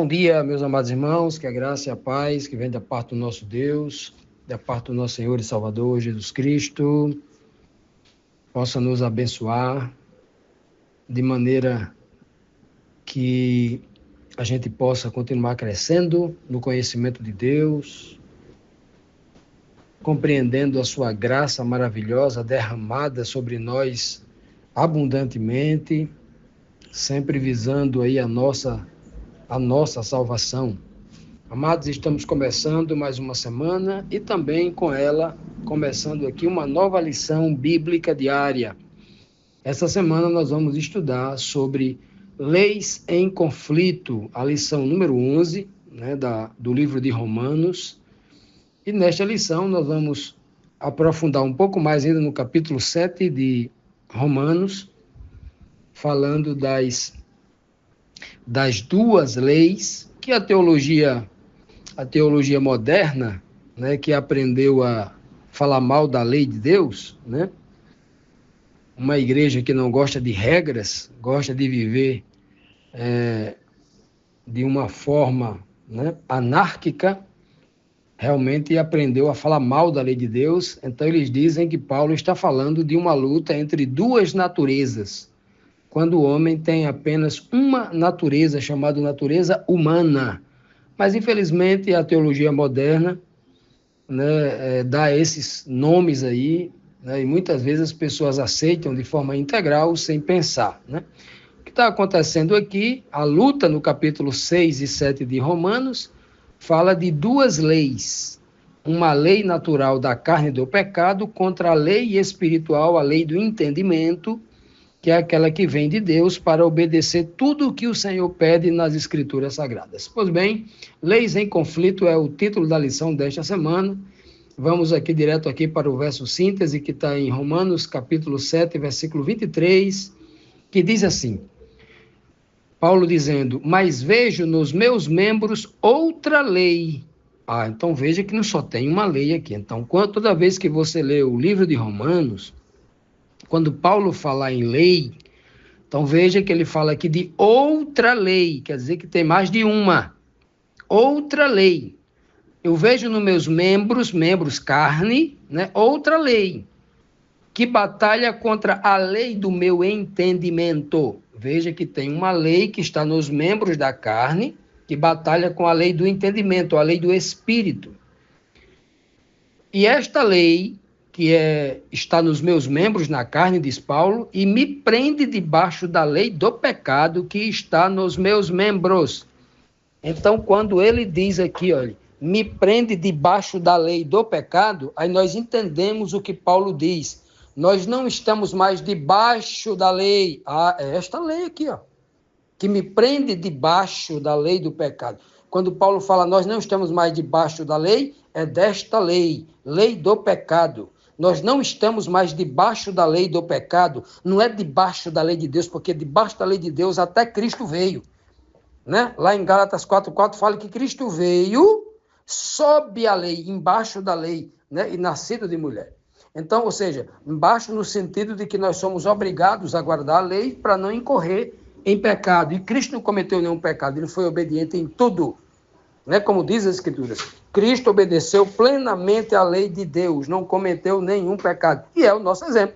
Bom dia, meus amados irmãos, que a graça e a paz que vem da parte do nosso Deus, da parte do nosso Senhor e Salvador Jesus Cristo, possa nos abençoar de maneira que a gente possa continuar crescendo no conhecimento de Deus, compreendendo a sua graça maravilhosa derramada sobre nós abundantemente, sempre visando aí a nossa salvação. Amados, estamos começando mais uma semana e também com ela, começando aqui uma nova lição bíblica diária. Essa semana nós vamos estudar sobre leis em conflito, a lição número 11, do livro de Romanos. E nesta lição nós vamos aprofundar um pouco mais ainda no capítulo 7 de Romanos, falando das duas leis que a teologia moderna, que aprendeu a falar mal da lei de Deus, uma igreja que não gosta de regras, gosta de viver de uma forma anárquica, realmente aprendeu a falar mal da lei de Deus. Então eles dizem que Paulo está falando de uma luta entre duas naturezas, quando o homem tem apenas uma natureza, chamada natureza humana. Mas, infelizmente, a teologia moderna dá esses nomes aí, e muitas vezes as pessoas aceitam de forma integral, sem pensar. O que está acontecendo aqui, a luta no capítulo 6 e 7 de Romanos, fala de duas leis. Uma lei natural da carne do pecado contra a lei espiritual, a lei do entendimento, que é aquela que vem de Deus para obedecer tudo o que o Senhor pede nas Escrituras Sagradas. Pois bem, leis em conflito é o título da lição desta semana. Vamos aqui direto aqui para o verso síntese, que está em Romanos, capítulo 7, versículo 23, que diz assim, Paulo dizendo, mas vejo nos meus membros outra lei. Então veja que não só tem uma lei aqui. Então, toda vez que você lê o livro de Romanos, quando Paulo fala em lei, então veja que ele fala aqui de outra lei, quer dizer que tem mais de uma. Outra lei. Eu vejo nos meus membros carne, outra lei, que batalha contra a lei do meu entendimento. Veja que tem uma lei que está nos membros da carne, que batalha com a lei do entendimento, a lei do espírito. E esta lei que está nos meus membros na carne, diz Paulo, e me prende debaixo da lei do pecado que está nos meus membros. Então, quando ele diz aqui, olha, me prende debaixo da lei do pecado, aí nós entendemos o que Paulo diz. Nós não estamos mais debaixo da lei. É esta lei aqui, que me prende debaixo da lei do pecado. Quando Paulo fala, nós não estamos mais debaixo da lei, é desta lei, lei do pecado. Nós não estamos mais debaixo da lei do pecado, não é debaixo da lei de Deus, porque debaixo da lei de Deus até Cristo veio. Lá em Gálatas 4:4 fala que Cristo veio sob a lei, embaixo da lei, e nascido de mulher. Então, ou seja, embaixo no sentido de que nós somos obrigados a guardar a lei para não incorrer em pecado. E Cristo não cometeu nenhum pecado, ele foi obediente em tudo. Como diz as Escrituras, Cristo obedeceu plenamente à lei de Deus, não cometeu nenhum pecado. E é o nosso exemplo.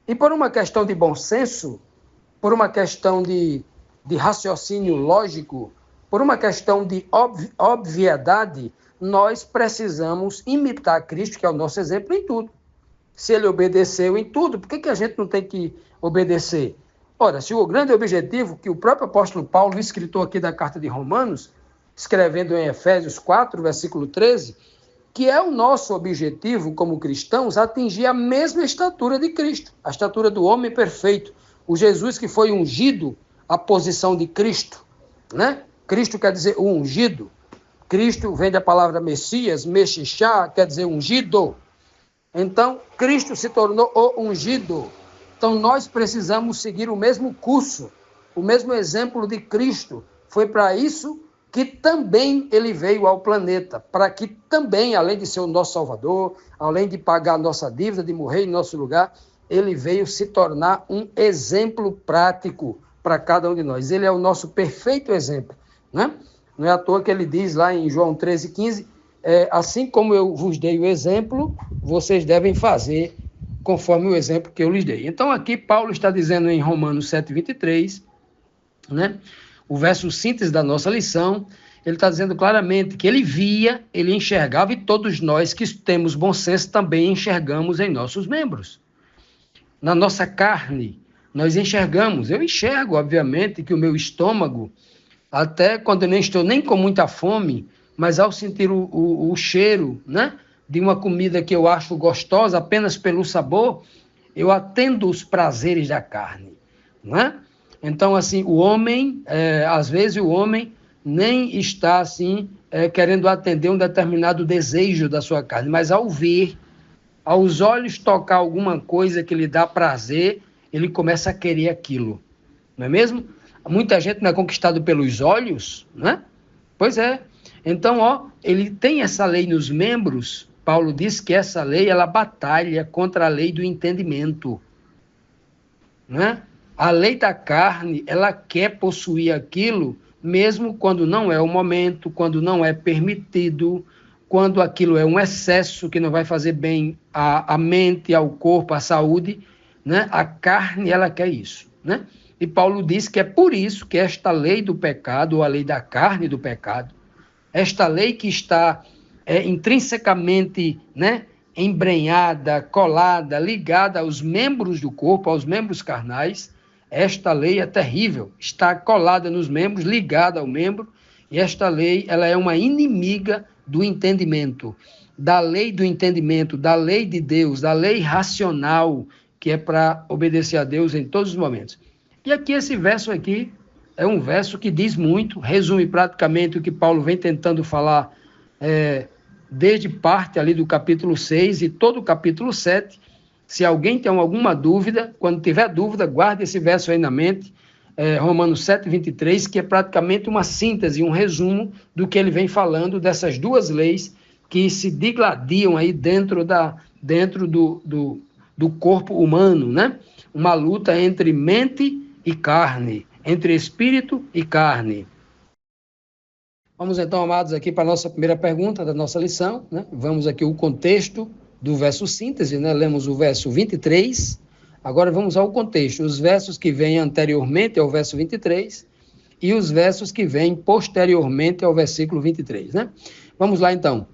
E por uma questão de bom senso, por uma questão de raciocínio lógico, por uma questão de obviedade, nós precisamos imitar Cristo, que é o nosso exemplo em tudo. Se ele obedeceu em tudo, por que a gente não tem que obedecer? Ora, se o grande objetivo que o próprio apóstolo Paulo, escritor aqui da carta de Romanos, escrevendo em Efésios 4, versículo 13, que é o nosso objetivo como cristãos, atingir a mesma estatura de Cristo, a estatura do homem perfeito, o Jesus que foi ungido, a posição de Cristo, Cristo quer dizer o ungido. Cristo vem da palavra Messias, Mexixá, quer dizer ungido. Então, Cristo se tornou o ungido. Então, nós precisamos seguir o mesmo curso, o mesmo exemplo de Cristo. Foi para isso que também ele veio ao planeta, para que também, além de ser o nosso Salvador, além de pagar a nossa dívida, de morrer em nosso lugar, ele veio se tornar um exemplo prático para cada um de nós. Ele é o nosso perfeito exemplo. né? Não é à toa que ele diz lá em João 13,15, assim como eu vos dei o exemplo, vocês devem fazer conforme o exemplo que eu lhes dei. Então aqui Paulo está dizendo em Romanos 7,23, né? O verso síntese da nossa lição, ele está dizendo claramente que ele via, ele enxergava, e todos nós que temos bom senso também enxergamos em nossos membros. Na nossa carne, nós enxergamos. Eu enxergo, obviamente, que o meu estômago, até quando eu nem estou nem com muita fome, mas ao sentir o cheiro, né, de uma comida que eu acho gostosa apenas pelo sabor, eu atendo os prazeres da carne, né? Então, assim, o homem, às vezes o homem nem está, assim, querendo atender um determinado desejo da sua carne, mas ao ver, aos olhos tocar alguma coisa que lhe dá prazer, ele começa a querer aquilo, não é mesmo? Muita gente não é conquistado pelos olhos, né? Pois é. Então, ele tem essa lei nos membros. Paulo diz que essa lei, ela batalha contra a lei do entendimento, né? A lei da carne, ela quer possuir aquilo, mesmo quando não é o momento, quando não é permitido, quando aquilo é um excesso que não vai fazer bem à mente, ao corpo, à saúde, né? A carne, ela quer isso, né? E Paulo diz que é por isso que esta lei do pecado, ou a lei da carne do pecado, esta lei que está intrinsecamente, né, embrenhada, colada, ligada aos membros do corpo, aos membros carnais, esta lei é terrível, está colada nos membros, ligada ao membro, e esta lei, ela é uma inimiga do entendimento, da lei do entendimento, da lei de Deus, da lei racional, que é para obedecer a Deus em todos os momentos. E aqui, esse verso aqui, é um verso que diz muito, resume praticamente o que Paulo vem tentando falar desde parte ali do capítulo 6 e todo o capítulo 7. Se alguém tem alguma dúvida, quando tiver dúvida, guarde esse verso aí na mente, Romanos 7,23, que é praticamente uma síntese, um resumo do que ele vem falando dessas duas leis que se digladiam aí dentro do corpo humano, né? Uma luta entre mente e carne, entre espírito e carne. Vamos então, amados, aqui para a nossa primeira pergunta da nossa lição, né? Vamos aqui o contexto do verso síntese, né? Lemos o verso 23, agora vamos ao contexto, os versos que vêm anteriormente ao verso 23 e os versos que vêm posteriormente ao versículo 23, né? Vamos lá então.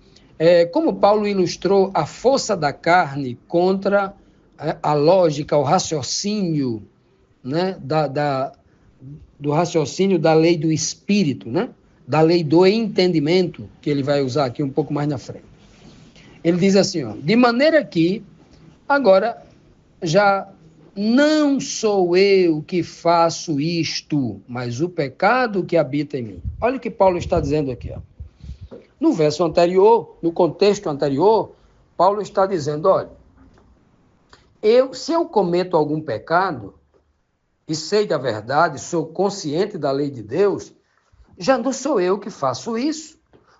Como Paulo ilustrou a força da carne contra a lógica, o raciocínio, né, do raciocínio da lei do espírito, né, da lei do entendimento, que ele vai usar aqui um pouco mais na frente. Ele diz assim, de maneira que, agora, já não sou eu que faço isto, mas o pecado que habita em mim. Olha o que Paulo está dizendo aqui. No verso anterior, no contexto anterior, Paulo está dizendo, olha, se eu cometo algum pecado, e sei da verdade, sou consciente da lei de Deus, já não sou eu que faço isso,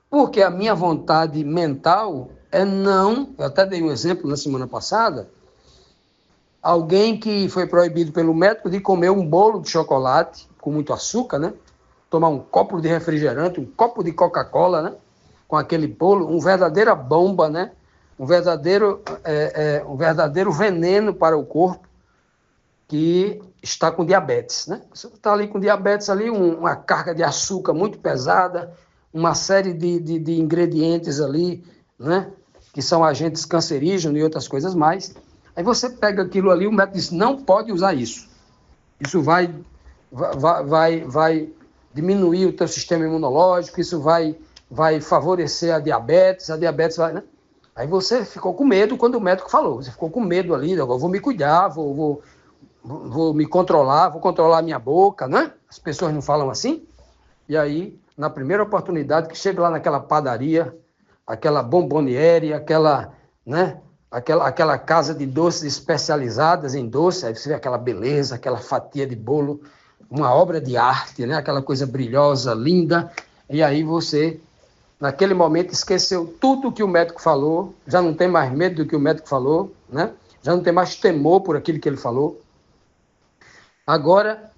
porque a minha vontade mental não, eu até dei um exemplo na semana passada, alguém que foi proibido pelo médico de comer um bolo de chocolate com muito açúcar, né? Tomar um copo de refrigerante, um copo de Coca-Cola, né? Com aquele bolo, uma verdadeira bomba, né? Um verdadeiro veneno para o corpo que está com diabetes, né? Você está ali com diabetes, ali, uma carga de açúcar muito pesada, uma série de ingredientes ali, né? Que são agentes cancerígenos e outras coisas mais. Aí você pega aquilo ali, o médico diz, não pode usar isso. Isso vai diminuir o teu sistema imunológico, isso vai favorecer a diabetes vai, né? Aí você ficou com medo quando o médico falou, você ficou com medo ali, eu vou me cuidar, vou me controlar, vou controlar a minha boca, né? As pessoas não falam assim. E aí, na primeira oportunidade que chega lá naquela padaria, aquela bomboniere, né? Aquela casa de doces especializadas em doce, aí você vê aquela beleza, aquela fatia de bolo, uma obra de arte, né? Aquela coisa brilhosa, linda, e aí você, naquele momento, esqueceu tudo que o médico falou, já não tem mais medo do que o médico falou, né? Já não tem mais temor por aquilo que ele falou. Agora,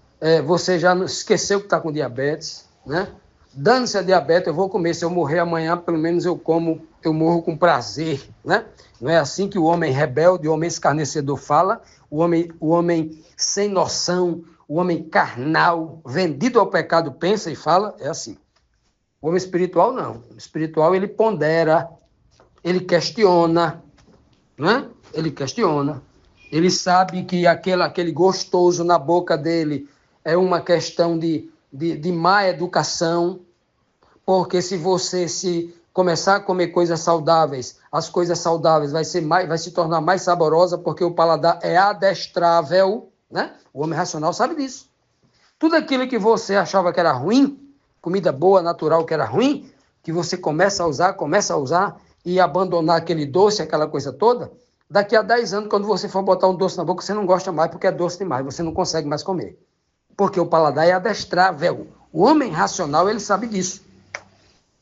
você já esqueceu que está com diabetes, né? dane-se a diabetes, eu vou comer. Se eu morrer amanhã, pelo menos eu como, eu morro com prazer, né? Não é assim que o homem rebelde, o homem escarnecedor fala, o homem sem noção, o homem carnal, vendido ao pecado, pensa e fala, é assim. O homem espiritual, não. O espiritual, ele pondera, ele questiona, né? Ele questiona. Ele sabe que aquele gostoso na boca dele é uma questão de má educação, porque se você começar a comer coisas saudáveis, as coisas saudáveis vai se tornar mais saborosa, porque o paladar é adestrável, né? O homem racional sabe disso. Tudo aquilo que você achava que era ruim, comida boa, natural, que era ruim, que você começa a usar e abandonar aquele doce, aquela coisa toda, daqui a 10 anos, quando você for botar um doce na boca, você não gosta mais, porque é doce demais, você não consegue mais comer. Porque o paladar é adestrável. O homem racional, ele sabe disso.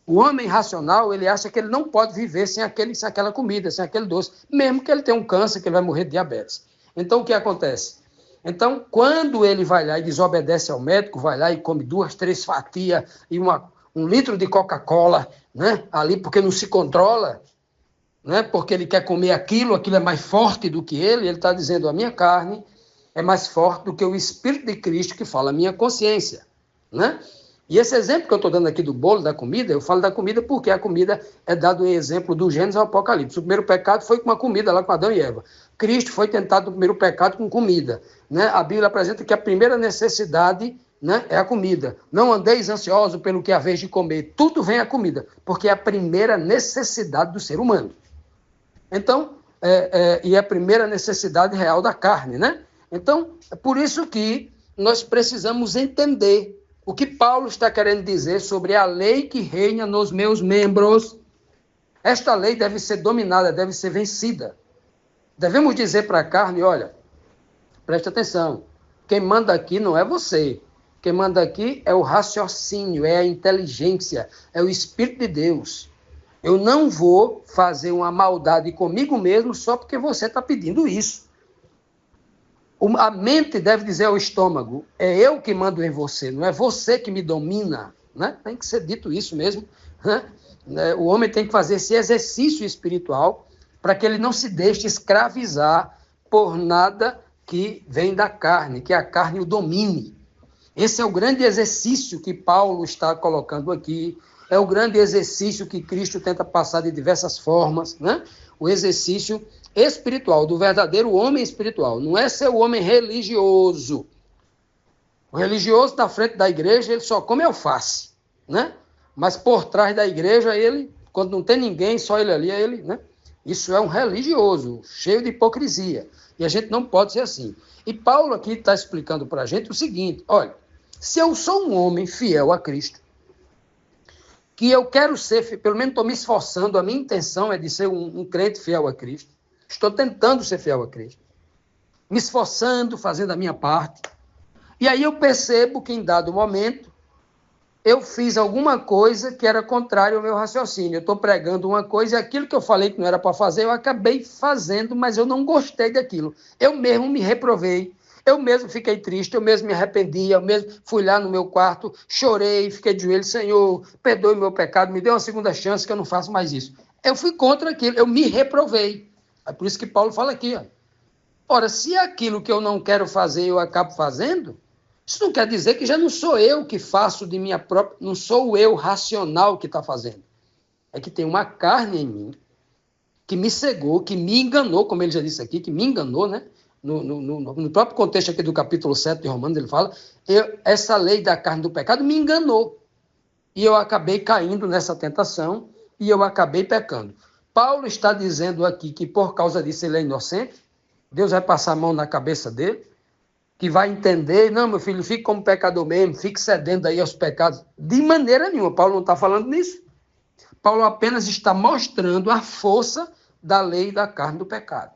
O homem racional, ele acha que ele não pode viver sem aquela comida, sem aquele doce, mesmo que ele tenha um câncer, que ele vai morrer de diabetes. Então, o que acontece? Então, quando ele vai lá e desobedece ao médico, vai lá e come 2, 3 fatias e 1 litro de Coca-Cola, né? Ali porque não se controla, né? Porque ele quer comer aquilo é mais forte do que ele está dizendo, a minha carne é mais forte do que o Espírito de Cristo que fala a minha consciência, né? E esse exemplo que eu estou dando aqui do bolo, da comida, eu falo da comida porque a comida é dado em exemplo do Gênesis ao Apocalipse. O primeiro pecado foi com a comida lá com Adão e Eva. Cristo foi tentado no primeiro pecado com comida, né? A Bíblia apresenta que a primeira necessidade, né, é a comida. Não andeis ansiosos pelo que haveis de comer. Tudo vem a comida, porque é a primeira necessidade do ser humano. Então, e é a primeira necessidade real da carne, né? Então, é por isso que nós precisamos entender o que Paulo está querendo dizer sobre a lei que reina nos meus membros. Esta lei deve ser dominada, deve ser vencida. Devemos dizer para a carne, olha, preste atenção, quem manda aqui não é você. Quem manda aqui é o raciocínio, é a inteligência, é o Espírito de Deus. Eu não vou fazer uma maldade comigo mesmo só porque você está pedindo isso. A mente deve dizer ao estômago, é eu que mando em você, não é você que me domina, né? Tem que ser dito isso mesmo, né? O homem tem que fazer esse exercício espiritual para que ele não se deixe escravizar por nada que vem da carne, que a carne o domine. Esse é o grande exercício que Paulo está colocando aqui, é o grande exercício que Cristo tenta passar de diversas formas, né? O exercício espiritual, do verdadeiro homem espiritual. Não é ser o homem religioso. O religioso na frente da igreja, ele só come alface, né? Mas por trás da igreja, ele, quando não tem ninguém, só ele ali, é ele, né? Isso é um religioso, cheio de hipocrisia. E a gente não pode ser assim. E Paulo aqui está explicando para a gente o seguinte, olha, se eu sou um homem fiel a Cristo, que eu quero ser, pelo menos estou me esforçando, a minha intenção é de ser um crente fiel a Cristo, estou tentando ser fiel a Cristo, me esforçando, fazendo a minha parte, e aí eu percebo que em dado momento eu fiz alguma coisa que era contrária ao meu raciocínio. Eu estou pregando uma coisa e aquilo que eu falei que não era para fazer, eu acabei fazendo, mas eu não gostei daquilo. Eu mesmo me reprovei, eu mesmo fiquei triste, eu mesmo me arrependi, eu mesmo fui lá no meu quarto, chorei, fiquei de joelho, Senhor, perdoe o meu pecado, me dê uma segunda chance que eu não faço mais isso. Eu fui contra aquilo, eu me reprovei. É por isso que Paulo fala aqui, ó. Ora, se aquilo que eu não quero fazer eu acabo fazendo, isso não quer dizer que já não sou eu que faço de minha própria, não sou o eu racional que está fazendo. É que tem uma carne em mim que me cegou, que me enganou, como ele já disse aqui, que me enganou, né? No próprio contexto aqui do capítulo 7 de Romanos, ele fala, essa lei da carne do pecado me enganou. E eu acabei caindo nessa tentação e eu acabei pecando. Paulo está dizendo aqui que por causa disso ele é inocente, Deus vai passar a mão na cabeça dele, que vai entender, não, meu filho, fique como pecador mesmo, fique cedendo aí aos pecados. De maneira nenhuma, Paulo não está falando nisso. Paulo apenas está mostrando a força da lei da carne do pecado.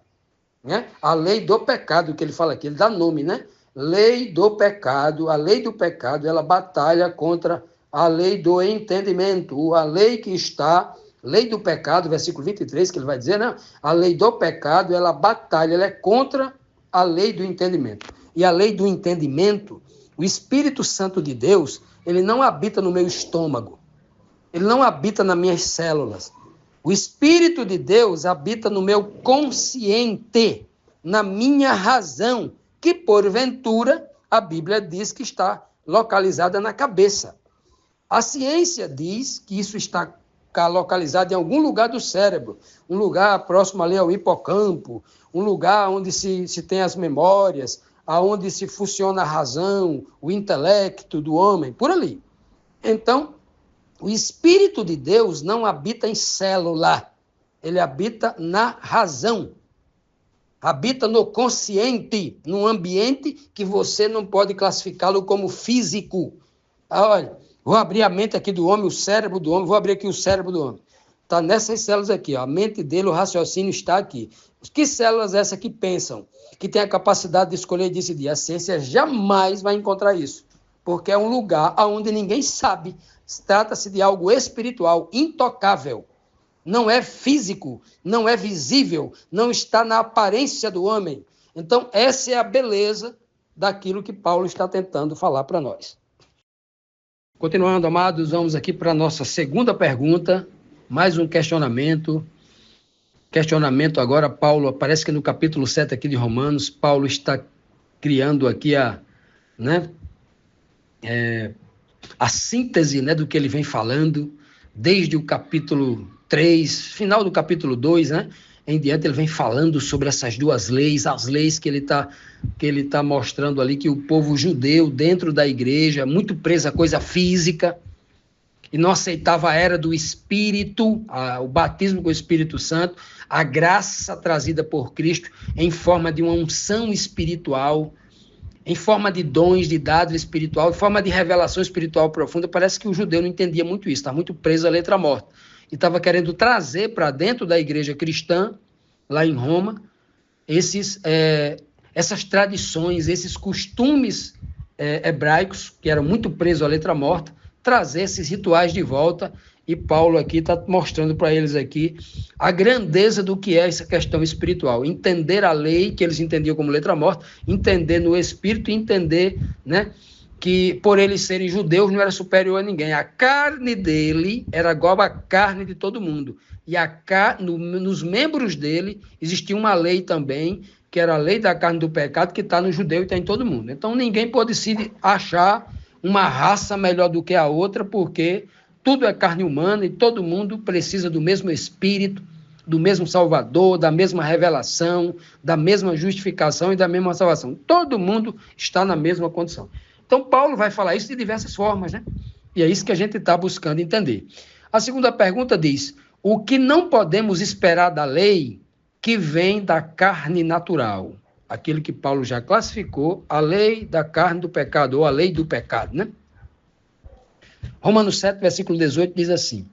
Né? A lei do pecado, que ele fala aqui, ele dá nome, né? Lei do pecado, a lei do pecado, ela batalha contra a lei do entendimento, a lei que está, lei do pecado, versículo 23, que ele vai dizer, né? A lei do pecado, ela batalha, ela é contra a lei do entendimento. E a lei do entendimento, o Espírito Santo de Deus, ele não habita no meu estômago, ele não habita nas minhas células. O Espírito de Deus habita no meu consciente, na minha razão, que porventura a Bíblia diz que está localizada na cabeça. A ciência diz que isso está localizado em algum lugar do cérebro, um lugar próximo ali ao hipocampo, um lugar onde se tem as memórias, aonde se funciona a razão, o intelecto do homem, por ali. Então, o Espírito de Deus não habita em célula, ele habita na razão, habita no consciente, num ambiente que você não pode classificá-lo como físico. Olha, vou abrir a mente aqui do homem, o cérebro do homem, vou abrir aqui o cérebro do homem. Está nessas células aqui, ó. A mente dele, o raciocínio está aqui. Que células essas que pensam, que têm a capacidade de escolher e decidir? A ciência jamais vai encontrar isso, porque é um lugar onde ninguém sabe. Trata-se de algo espiritual, intocável. Não é físico, não é visível, não está na aparência do homem. Então, essa é a beleza daquilo que Paulo está tentando falar para nós. Continuando, amados, vamos aqui para a nossa segunda pergunta, mais um questionamento. Questionamento agora, Paulo, parece que no capítulo 7 aqui de Romanos, Paulo está criando aqui a síntese, né, do que ele vem falando, desde o capítulo 3, final do capítulo 2, né, em diante ele vem falando sobre essas duas leis, as leis que ele tá mostrando ali, que o povo judeu dentro da igreja, muito preso a coisa física, e não aceitava a era do Espírito, o batismo com o Espírito Santo, a graça trazida por Cristo em forma de uma unção espiritual, em forma de dons, de dádiva espiritual, em forma de revelação espiritual profunda. Parece que o judeu não entendia muito isso, está muito preso à letra morta. E estava querendo trazer para dentro da igreja cristã, lá em Roma, essas tradições, esses costumes hebraicos, que eram muito presos à letra morta, trazer esses rituais de volta. E Paulo aqui está mostrando para eles aqui a grandeza do que é essa questão espiritual. Entender a lei, que eles entendiam como letra morta, entender no espírito, entender, né, que por eles serem judeus não era superior a ninguém. A carne dele era igual à carne de todo mundo. E nos membros dele existia uma lei também, que era a lei da carne do pecado, que está no judeu e está em todo mundo. Então ninguém pode se achar uma raça melhor do que a outra, porque tudo é carne humana e todo mundo precisa do mesmo Espírito, do mesmo Salvador, da mesma revelação, da mesma justificação e da mesma salvação. Todo mundo está na mesma condição. Então, Paulo vai falar isso de diversas formas, né? E é isso que a gente está buscando entender. A segunda pergunta diz: o que não podemos esperar da lei que vem da carne natural? Aquilo que Paulo já classificou, a lei da carne do pecado, ou a lei do pecado, né? Romanos 7, versículo 18, diz assim: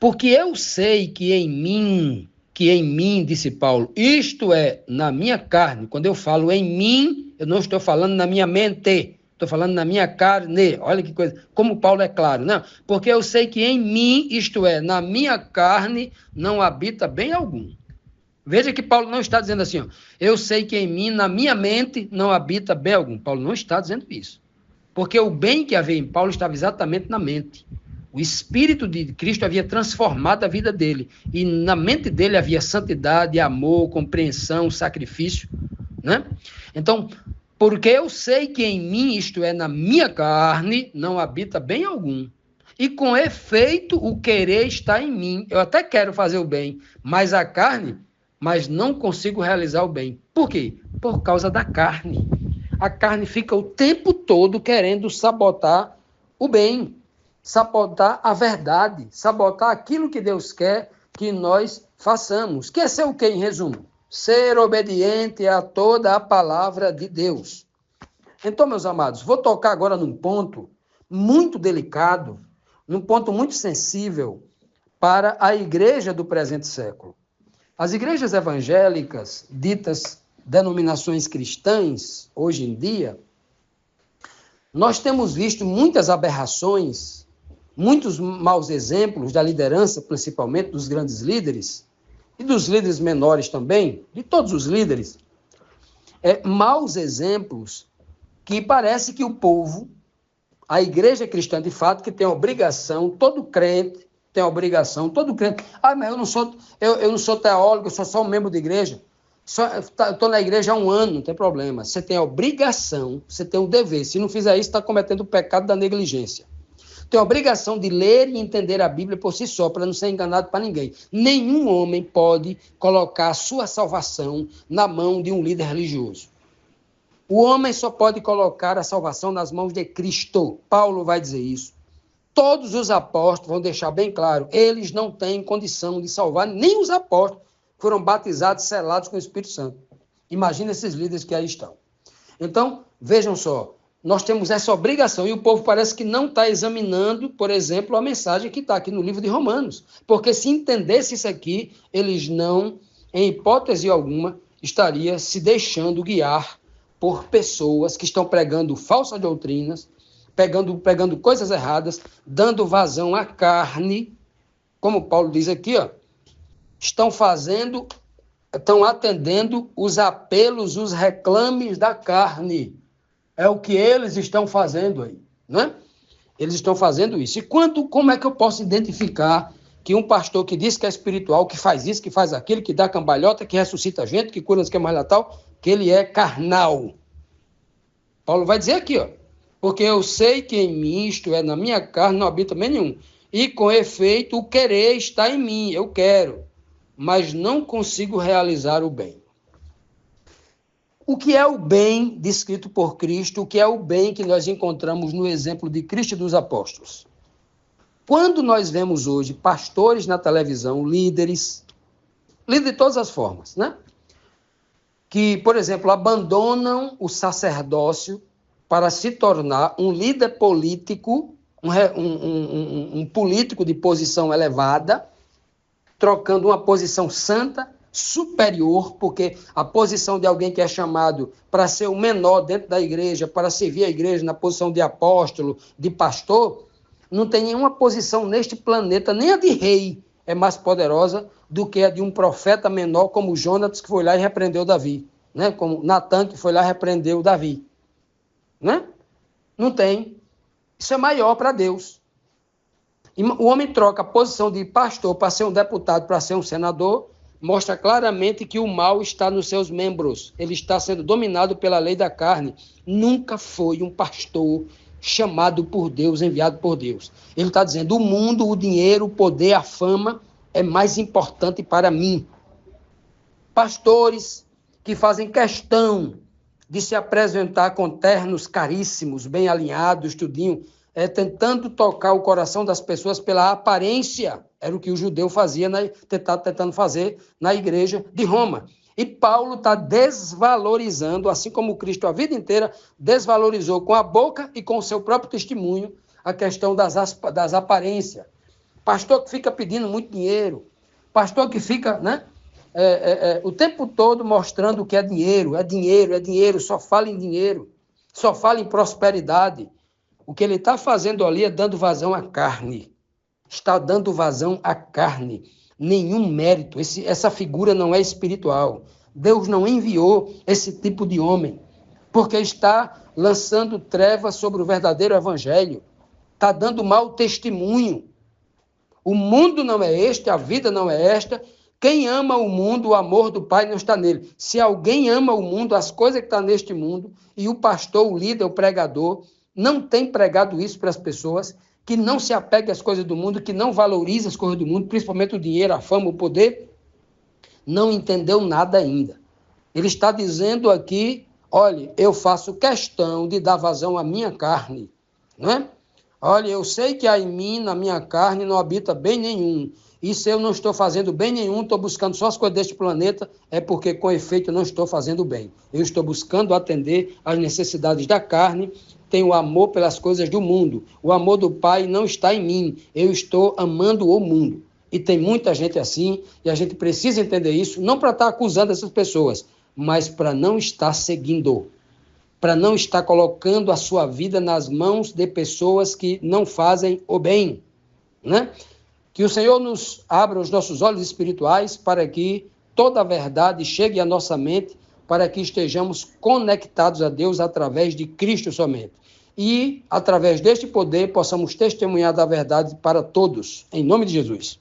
porque eu sei que em mim, disse Paulo, isto é, na minha carne. Quando eu falo em mim, eu não estou falando na minha mente, estou falando na minha carne. Olha que coisa, como Paulo é claro, não? Porque eu sei que em mim, isto é, na minha carne, não habita bem algum. Veja que Paulo não está dizendo assim, ó, eu sei que em mim, na minha mente, não habita bem algum. Paulo não está dizendo isso. Porque o bem que havia em Paulo estava exatamente na mente. O Espírito de Cristo havia transformado a vida dele. E na mente dele havia santidade, amor, compreensão, sacrifício, né? Então, porque eu sei que em mim, isto é, na minha carne, não habita bem algum. E com efeito, o querer está em mim. Eu até quero fazer o bem, mas não consigo realizar o bem. Por quê? Por causa da carne. A carne fica o tempo todo querendo sabotar o bem, sabotar a verdade, sabotar aquilo que Deus quer que nós façamos. Que é ser o quê, em resumo? Ser obediente a toda a palavra de Deus. Então, meus amados, vou tocar agora num ponto muito delicado, num ponto muito sensível para a igreja do presente século. As igrejas evangélicas, ditas denominações cristãs, hoje em dia, nós temos visto muitas aberrações, muitos maus exemplos da liderança, principalmente dos grandes líderes, e dos líderes menores também, de todos os líderes, maus exemplos que parece que o povo A igreja cristã, de fato, que tem a obrigação, todo crente tem a obrigação, todo crente... mas eu não sou teólogo, eu sou só um membro de igreja. Estou na igreja há 1 ano, não tem problema. Você tem a obrigação, você tem o dever. Se não fizer isso, está cometendo o pecado da negligência. Tem a obrigação de ler e entender a Bíblia por si só, para não ser enganado para ninguém. Nenhum homem pode colocar a sua salvação na mão de um líder religioso. O homem só pode colocar a salvação nas mãos de Cristo. Paulo vai dizer isso. Todos os apóstolos vão deixar bem claro, eles não têm condição de salvar, nem os apóstolos foram batizados, selados com o Espírito Santo. Imagina esses líderes que aí estão. Então, vejam só, nós temos essa obrigação, e o povo parece que não está examinando, por exemplo, a mensagem que está aqui no livro de Romanos, porque se entendesse isso aqui, eles não, em hipótese alguma, estariam se deixando guiar por pessoas que estão pregando falsas doutrinas, pregando coisas erradas, dando vazão à carne, como Paulo diz aqui, ó, estão atendendo os apelos, os reclames da carne. É o que eles estão fazendo aí, né? Eles estão fazendo isso. E como é que eu posso identificar que um pastor que diz que é espiritual, que faz isso, que faz aquilo, que dá cambalhota, que ressuscita gente, que cura esquema letal, que ele é carnal? Paulo vai dizer aqui, ó, porque eu sei que em mim, isto é, na minha carne, não habita bem nenhum. E com efeito, o querer está em mim, eu quero, mas não consigo realizar o bem. O que é o bem descrito por Cristo? O que é o bem que nós encontramos no exemplo de Cristo e dos apóstolos? Quando nós vemos hoje pastores na televisão, líderes de todas as formas, né? Que, por exemplo, abandonam o sacerdócio para se tornar um líder político, um político de posição elevada, trocando uma posição santa, superior, porque a posição de alguém que é chamado para ser o menor dentro da igreja, para servir a igreja na posição de apóstolo, de pastor, não tem nenhuma posição neste planeta, nem a de rei é mais poderosa do que a de um profeta menor, como Jonatas, que foi lá e repreendeu Davi, né? Como Natan, que foi lá e repreendeu Davi. Né? Não tem. Isso é maior para Deus. E o homem troca a posição de pastor para ser um deputado, para ser um senador, mostra claramente que o mal está nos seus membros. Ele está sendo dominado pela lei da carne. Nunca foi um pastor chamado por Deus, enviado por Deus. Ele está dizendo, o mundo, o dinheiro, o poder, a fama é mais importante para mim. Pastores que fazem questão de se apresentar com ternos caríssimos, bem alinhados, tudinho, tentando tocar o coração das pessoas pela aparência. Era o que o judeu fazia, tentando fazer na igreja de Roma. E Paulo está desvalorizando, assim como Cristo a vida inteira desvalorizou com a boca e com o seu próprio testemunho a questão das aparências. Pastor que fica pedindo muito dinheiro, pastor que fica, né, o tempo todo mostrando que é dinheiro, só fala em dinheiro, só fala em prosperidade. O que ele está fazendo ali é dando vazão à carne. Está dando vazão à carne. Nenhum mérito. Essa figura não é espiritual. Deus não enviou esse tipo de homem, porque está lançando trevas sobre o verdadeiro evangelho. Está dando mau testemunho. O mundo não é este, a vida não é esta. Quem ama o mundo, o amor do Pai não está nele. Se alguém ama o mundo, as coisas que estão neste mundo, e o pastor, o líder, o pregador, não tem pregado isso para as pessoas, que não se apegue às coisas do mundo, que não valoriza as coisas do mundo, principalmente o dinheiro, a fama, o poder, não entendeu nada ainda. Ele está dizendo aqui, olha, eu faço questão de dar vazão à minha carne, né? Olha, eu sei que há em mim, na minha carne, não habita bem nenhum. E se eu não estou fazendo bem nenhum, estou buscando só as coisas deste planeta, é porque, com efeito, eu não estou fazendo bem. Eu estou buscando atender às necessidades da carne, tenho amor pelas coisas do mundo. O amor do Pai não está em mim. Eu estou amando o mundo. E tem muita gente assim, e a gente precisa entender isso, não para estar acusando essas pessoas, mas para não estar seguindo, para não estar colocando a sua vida nas mãos de pessoas que não fazem o bem, né? Que o Senhor nos abra os nossos olhos espirituais para que toda a verdade chegue à nossa mente, para que estejamos conectados a Deus através de Cristo somente. e, através deste poder, possamos testemunhar da verdade para todos. Em nome de Jesus.